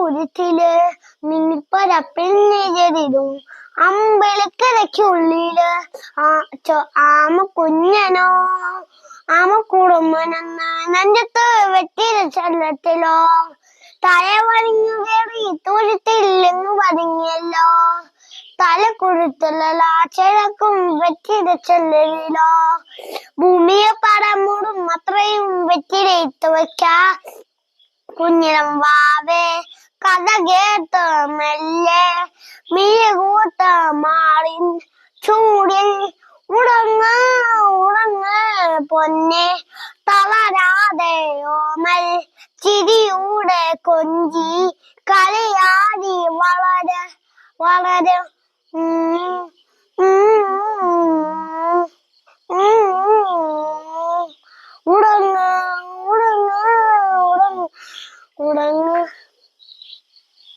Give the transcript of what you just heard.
തുരുത്തില് മിന്നിപ്പരപ്പിൽ നിഴലിടും അമ്പലക്കരയ്ക്കുള്ളില് ആമ കുഞ്ഞനോ ആമ കുടുംബനെന്ന നെഞ്ചത്ത് വെറ്റില ചെല്ലത്തിലോ തലവണിഞ്ഞു കയറി തുരുത്തില്ലെന്ന് പറഞ്ഞല്ലോ തല കൊടുത്തല്ല ചിലക്കും വെറ്റില ചെല്ലലിലോ ഭൂമിയെ പടമൂടും അത്രയും വെറ്റിലയിട്ട് വയ്ക്ക കുഞ്ഞിനം വാവേ കഥ കേട്ട് മെല്ലെ മിഴികൂട്ട മാറിൻ ചൂടിൽ ഉടങ്ങ ഉടങ്ങ പൊന്നെ തളരാതെ ഓമൽ ചിരിയൂടെ കൊഞ്ചി കളിയാടി വളര